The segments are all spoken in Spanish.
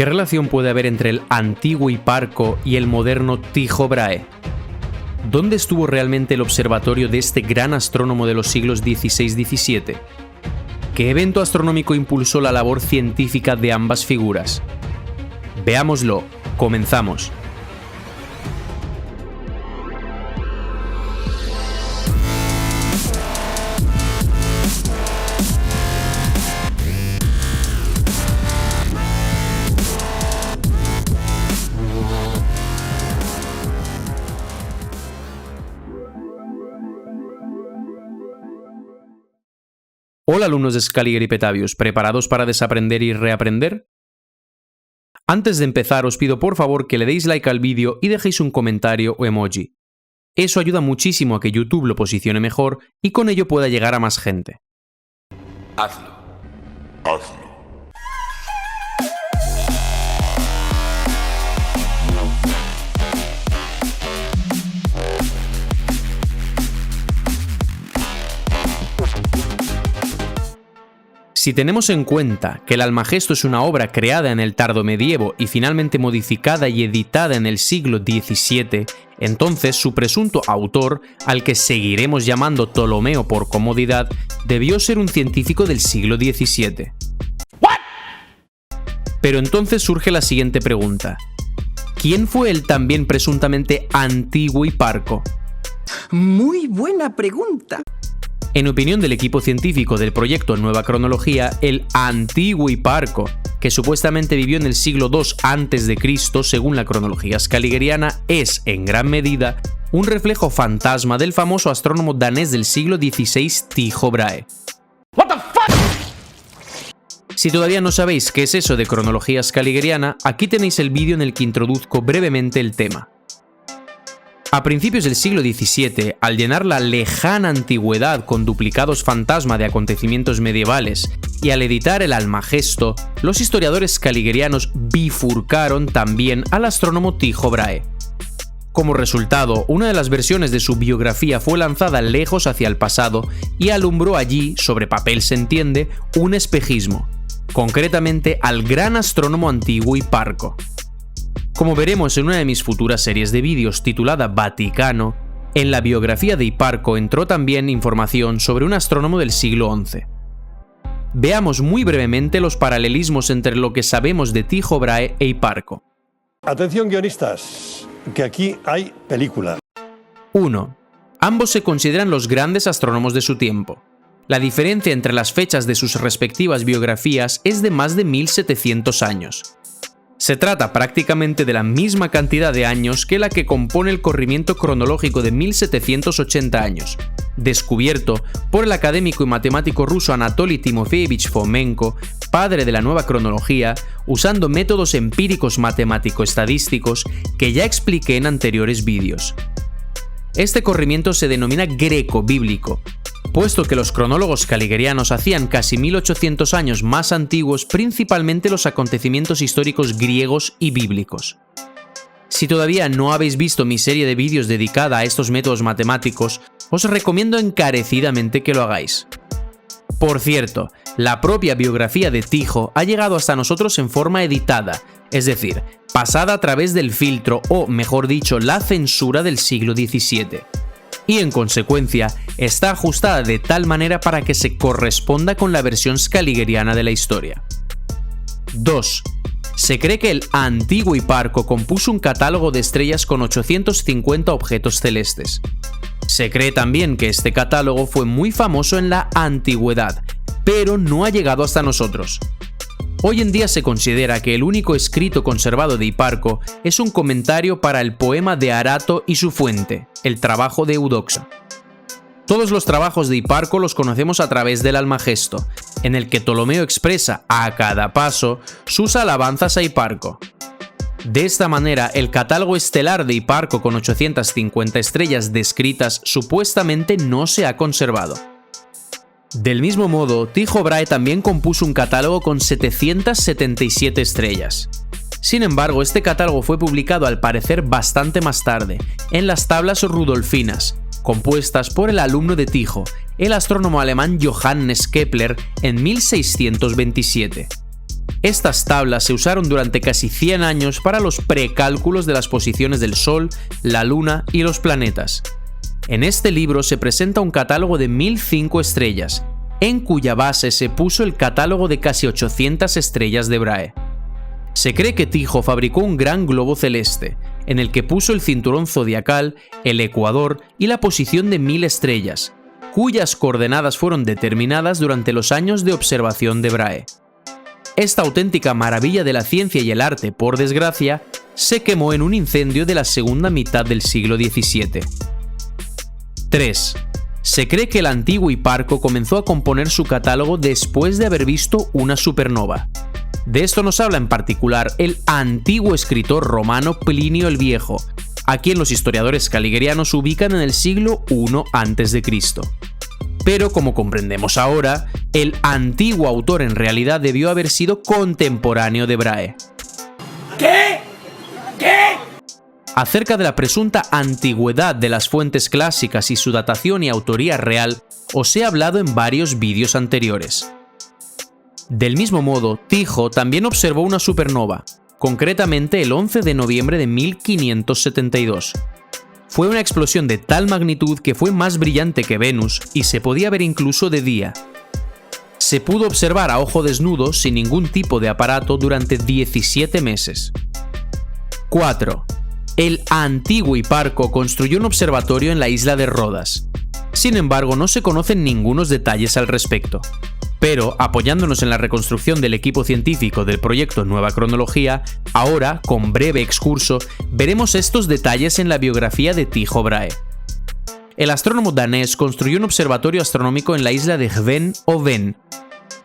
¿Qué relación puede haber entre el antiguo Hiparco y el moderno Tycho Brahe? ¿Dónde estuvo realmente el observatorio de este gran astrónomo de los siglos XVI-XVII? ¿Qué evento astronómico impulsó la labor científica de ambas figuras? Veámoslo, comenzamos. Hola alumnos de Scaliger y Petavius, ¿preparados para desaprender y reaprender? Antes de empezar os pido por favor que le deis like al vídeo y dejéis un comentario o emoji. Eso ayuda muchísimo a que YouTube lo posicione mejor y con ello pueda llegar a más gente. Hazlo. Hazlo. Si tenemos en cuenta que el Almagesto es una obra creada en el tardomedievo y finalmente modificada y editada en el siglo XVII, entonces su presunto autor, al que seguiremos llamando Ptolomeo por comodidad, debió ser un científico del siglo XVII. Pero entonces surge la siguiente pregunta. ¿Quién fue el también presuntamente antiguo Hiparco? Muy buena pregunta. En opinión del equipo científico del proyecto Nueva Cronología, el antiguo Hiparco, que supuestamente vivió en el siglo II a.C. según la cronología scaligeriana, es, en gran medida, un reflejo fantasma del famoso astrónomo danés del siglo XVI Tycho Brahe. Si todavía no sabéis qué es eso de cronología scaligeriana, aquí tenéis el vídeo en el que introduzco brevemente el tema. A principios del siglo XVII, al llenar la lejana antigüedad con duplicados fantasma de acontecimientos medievales y al editar el Almagesto, los historiadores scaligerianos bifurcaron también al astrónomo Tycho Brahe. Como resultado, una de las versiones de su biografía fue lanzada lejos hacia el pasado y alumbró allí, sobre papel se entiende, un espejismo, concretamente al gran astrónomo antiguo Hiparco. Como veremos en una de mis futuras series de vídeos titulada Vaticano, en la biografía de Hiparco entró también información sobre un astrónomo del siglo XI. Veamos muy brevemente los paralelismos entre lo que sabemos de Tycho Brahe e Hiparco. Atención guionistas, que aquí hay película. 1. Ambos se consideran los grandes astrónomos de su tiempo. La diferencia entre las fechas de sus respectivas biografías es de más de 1700 años. Se trata prácticamente de la misma cantidad de años que la que compone el corrimiento cronológico de 1780 años, descubierto por el académico y matemático ruso Anatoly Timofeyevich Fomenko, padre de la nueva cronología, usando métodos empíricos matemático-estadísticos que ya expliqué en anteriores vídeos. Este corrimiento se denomina greco-bíblico, puesto que los cronólogos scaligerianos hacían casi 1800 años más antiguos principalmente los acontecimientos históricos griegos y bíblicos. Si todavía no habéis visto mi serie de vídeos dedicada a estos métodos matemáticos, os recomiendo encarecidamente que lo hagáis. Por cierto, la propia biografía de Tycho ha llegado hasta nosotros en forma editada, es decir, pasada a través del filtro o, mejor dicho, la censura del siglo XVII. Y en consecuencia está ajustada de tal manera para que se corresponda con la versión scaligeriana de la historia. 2. Se cree que el antiguo Hiparco compuso un catálogo de estrellas con 850 objetos celestes. Se cree también que este catálogo fue muy famoso en la antigüedad, pero no ha llegado hasta nosotros. Hoy en día se considera que el único escrito conservado de Hiparco es un comentario para el poema de Arato y su fuente, el trabajo de Eudoxo. Todos los trabajos de Hiparco los conocemos a través del Almagesto, en el que Ptolomeo expresa a cada paso sus alabanzas a Hiparco. De esta manera, el catálogo estelar de Hiparco con 850 estrellas descritas supuestamente no se ha conservado. Del mismo modo, Tycho Brahe también compuso un catálogo con 777 estrellas. Sin embargo, este catálogo fue publicado al parecer bastante más tarde, en las tablas rudolfinas, compuestas por el alumno de Tycho, el astrónomo alemán Johannes Kepler, en 1627. Estas tablas se usaron durante casi 100 años para los precálculos de las posiciones del Sol, la Luna y los planetas. En este libro se presenta un catálogo de 1005 estrellas, en cuya base se puso el catálogo de casi 800 estrellas de Brahe. Se cree que Tycho fabricó un gran globo celeste, en el que puso el cinturón zodiacal, el ecuador y la posición de 1000 estrellas, cuyas coordenadas fueron determinadas durante los años de observación de Brahe. Esta auténtica maravilla de la ciencia y el arte, por desgracia, se quemó en un incendio de la segunda mitad del siglo XVII. 3. Se cree que el antiguo Hiparco comenzó a componer su catálogo después de haber visto una supernova. De esto nos habla en particular el antiguo escritor romano Plinio el Viejo, a quien los historiadores caligerianos ubican en el siglo I a.C. Pero como comprendemos ahora, el antiguo autor en realidad debió haber sido contemporáneo de Brahe. ¿Qué? Acerca de la presunta antigüedad de las fuentes clásicas y su datación y autoría real, os he hablado en varios vídeos anteriores. Del mismo modo, Tycho también observó una supernova, concretamente el 11 de noviembre de 1572. Fue una explosión de tal magnitud que fue más brillante que Venus y se podía ver incluso de día. Se pudo observar a ojo desnudo sin ningún tipo de aparato durante 17 meses. 4. El antiguo Hiparco construyó un observatorio en la isla de Rodas. Sin embargo, no se conocen ningunos detalles al respecto. Pero, apoyándonos en la reconstrucción del equipo científico del proyecto Nueva Cronología, ahora, con breve excurso, veremos estos detalles en la biografía de Tycho Brahe. El astrónomo danés construyó un observatorio astronómico en la isla de Hven o Ven.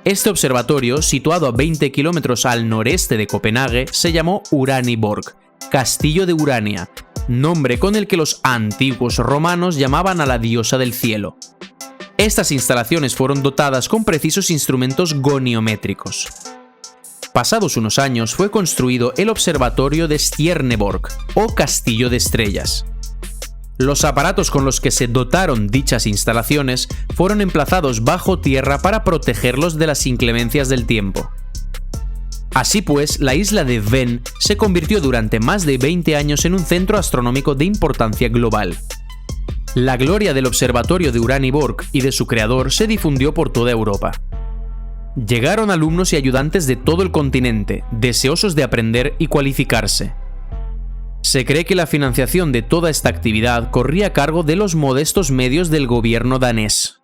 Este observatorio, situado a 20 kilómetros al noreste de Copenhague, se llamó Uraniborg, Castillo de Urania, nombre con el que los antiguos romanos llamaban a la diosa del cielo. Estas instalaciones fueron dotadas con precisos instrumentos goniométricos. Pasados unos años fue construido el observatorio de Stjerneborg, o Castillo de Estrellas. Los aparatos con los que se dotaron dichas instalaciones fueron emplazados bajo tierra para protegerlos de las inclemencias del tiempo. Así pues, la isla de Hven se convirtió durante más de 20 años en un centro astronómico de importancia global. La gloria del observatorio de Uraniborg y de su creador se difundió por toda Europa. Llegaron alumnos y ayudantes de todo el continente, deseosos de aprender y cualificarse. Se cree que la financiación de toda esta actividad corría a cargo de los modestos medios del gobierno danés.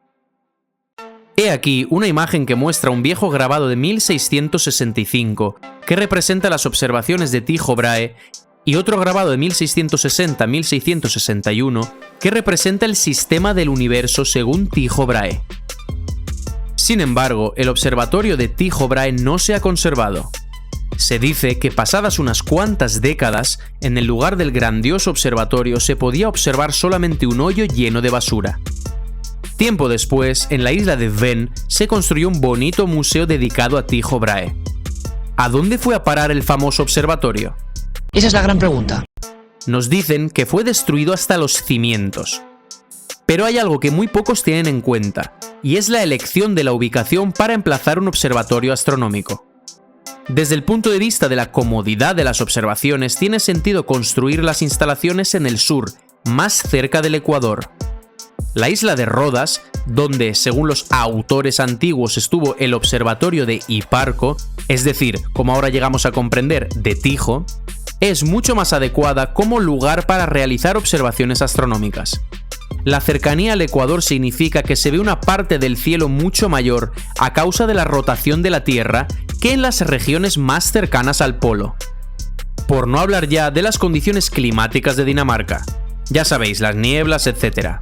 He aquí una imagen que muestra un viejo grabado de 1665 que representa las observaciones de Tycho Brahe y otro grabado de 1660-1661 que representa el sistema del universo según Tycho Brahe. Sin embargo, el observatorio de Tycho Brahe no se ha conservado. Se dice que pasadas unas cuantas décadas, en el lugar del grandioso observatorio se podía observar solamente un hoyo lleno de basura. Tiempo después, en la isla de Hven, se construyó un bonito museo dedicado a Tycho Brahe. ¿A dónde fue a parar el famoso observatorio? Esa es la gran pregunta. Nos dicen que fue destruido hasta los cimientos. Pero hay algo que muy pocos tienen en cuenta, y es la elección de la ubicación para emplazar un observatorio astronómico. Desde el punto de vista de la comodidad de las observaciones, tiene sentido construir las instalaciones en el sur, más cerca del ecuador. La isla de Rodas, donde, según los autores antiguos, estuvo el observatorio de Hiparco, es decir, como ahora llegamos a comprender, de Tycho, es mucho más adecuada como lugar para realizar observaciones astronómicas. La cercanía al ecuador significa que se ve una parte del cielo mucho mayor a causa de la rotación de la Tierra que en las regiones más cercanas al polo. Por no hablar ya de las condiciones climáticas de Dinamarca. Ya sabéis, las nieblas, etc.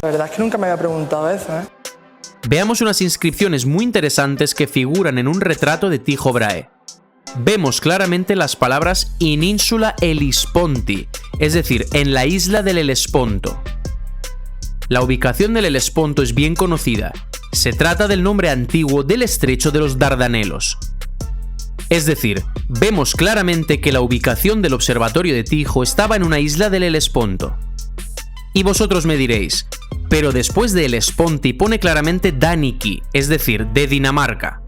La verdad es que nunca me había preguntado eso, Veamos unas inscripciones muy interesantes que figuran en un retrato de Tycho Brahe. Vemos claramente las palabras in insula Hellesponti, es decir, en la isla del Helesponto. La ubicación del Helesponto es bien conocida. Se trata del nombre antiguo del estrecho de los Dardanelos. Es decir, vemos claramente que la ubicación del observatorio de Tycho estaba en una isla del Helesponto. Y vosotros me diréis, pero después de Helesponti pone claramente Daniki, es decir, de Dinamarca.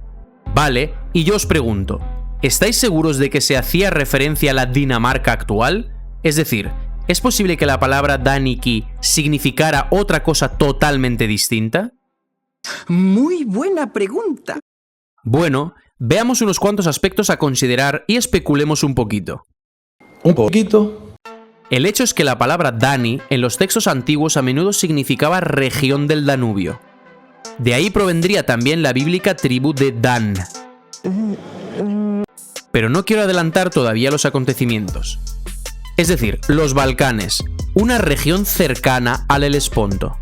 Vale, y yo os pregunto, ¿estáis seguros de que se hacía referencia a la Dinamarca actual? Es decir, ¿es posible que la palabra Daniki significara otra cosa totalmente distinta? Muy buena pregunta. Bueno, veamos unos cuantos aspectos a considerar y especulemos un poquito. Un poquito. El hecho es que la palabra Dani en los textos antiguos a menudo significaba región del Danubio. De ahí provendría también la bíblica tribu de Dan. Pero no quiero adelantar todavía los acontecimientos. Es decir, los Balcanes, una región cercana al Helesponto.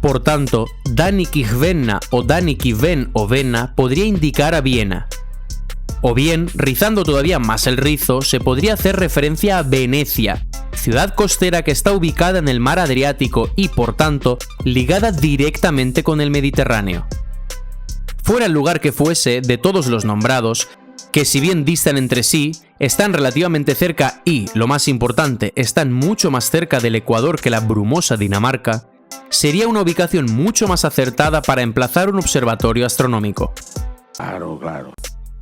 Por tanto, Danikivena o Danikiven o Vena podría indicar a Viena. O bien, rizando todavía más el rizo, se podría hacer referencia a Venecia, ciudad costera que está ubicada en el mar Adriático y, por tanto, ligada directamente con el Mediterráneo. Fuera el lugar que fuese, de todos los nombrados, que si bien distan entre sí, están relativamente cerca y, lo más importante, están mucho más cerca del Ecuador que la brumosa Dinamarca, sería una ubicación mucho más acertada para emplazar un observatorio astronómico. Claro.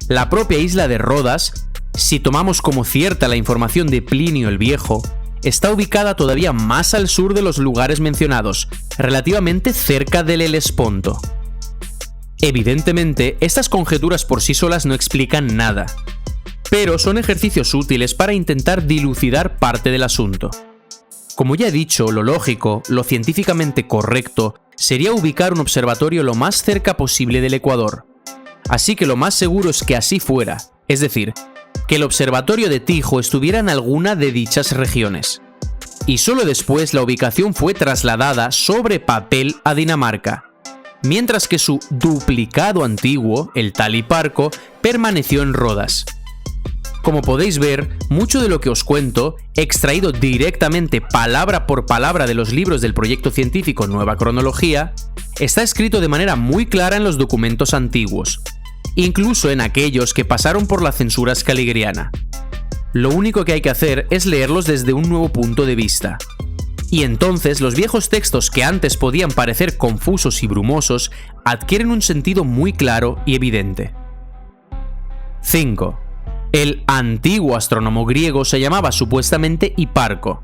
La propia isla de Rodas, si tomamos como cierta la información de Plinio el Viejo, está ubicada todavía más al sur de los lugares mencionados, relativamente cerca del Helesponto. Evidentemente, estas conjeturas por sí solas no explican nada, pero son ejercicios útiles para intentar dilucidar parte del asunto. Como ya he dicho, lo lógico, lo científicamente correcto, sería ubicar un observatorio lo más cerca posible del Ecuador. Así que lo más seguro es que así fuera, es decir, que el observatorio de Tycho estuviera en alguna de dichas regiones. Y solo después la ubicación fue trasladada sobre papel a Dinamarca, mientras que su duplicado antiguo, el tal Hiparco, permaneció en Rodas. Como podéis ver, mucho de lo que os cuento, extraído directamente palabra por palabra de los libros del proyecto científico Nueva Cronología, está escrito de manera muy clara en los documentos antiguos, incluso en aquellos que pasaron por la censura scaligeriana. Lo único que hay que hacer es leerlos desde un nuevo punto de vista. Y entonces los viejos textos que antes podían parecer confusos y brumosos adquieren un sentido muy claro y evidente. 5. El antiguo astrónomo griego se llamaba supuestamente Hiparco.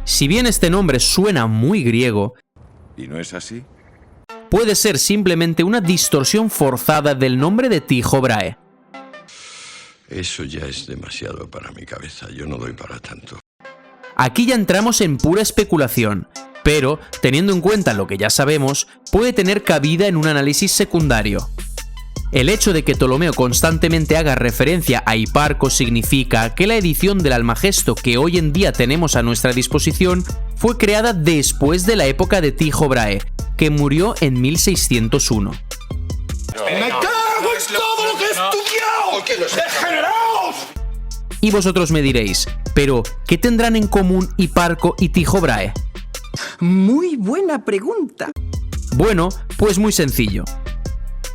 Si bien este nombre suena muy griego, ¿y no es así? Puede ser simplemente una distorsión forzada del nombre de Tycho Brahe. Eso ya es demasiado para mi cabeza, yo no doy para tanto. Aquí ya entramos en pura especulación, pero, teniendo en cuenta lo que ya sabemos, puede tener cabida en un análisis secundario. El hecho de que Ptolomeo constantemente haga referencia a Hiparco significa que la edición del Almagesto que hoy en día tenemos a nuestra disposición fue creada después de la época de Tycho Brahe, que murió en 1601. ¡Me cago en todo lo que he estudiado! ¡Degenerados! Y vosotros me diréis, ¿pero qué tendrán en común Hiparco y Tycho Brahe? Muy buena pregunta. Bueno, pues muy sencillo.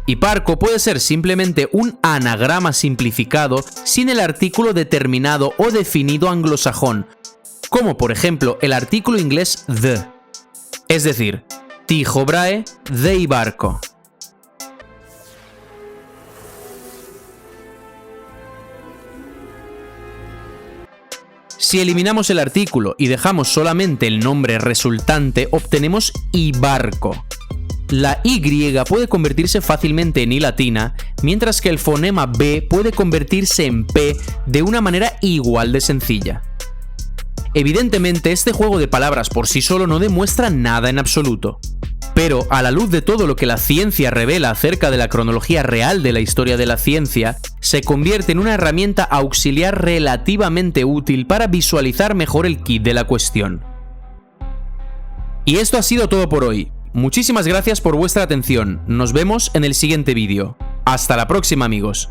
Hiparco puede ser simplemente un anagrama simplificado sin el artículo determinado o definido anglosajón, como por ejemplo el artículo inglés the, es decir, Tycho Brahe de Hiparco. Si eliminamos el artículo y dejamos solamente el nombre resultante, obtenemos Hibarco. La Y puede convertirse fácilmente en I latina, mientras que el fonema B puede convertirse en P de una manera igual de sencilla. Evidentemente, este juego de palabras por sí solo no demuestra nada en absoluto. Pero, a la luz de todo lo que la ciencia revela acerca de la cronología real de la historia de la ciencia, se convierte en una herramienta auxiliar relativamente útil para visualizar mejor el quid de la cuestión. Y esto ha sido todo por hoy. Muchísimas gracias por vuestra atención. Nos vemos en el siguiente vídeo. Hasta la próxima, amigos.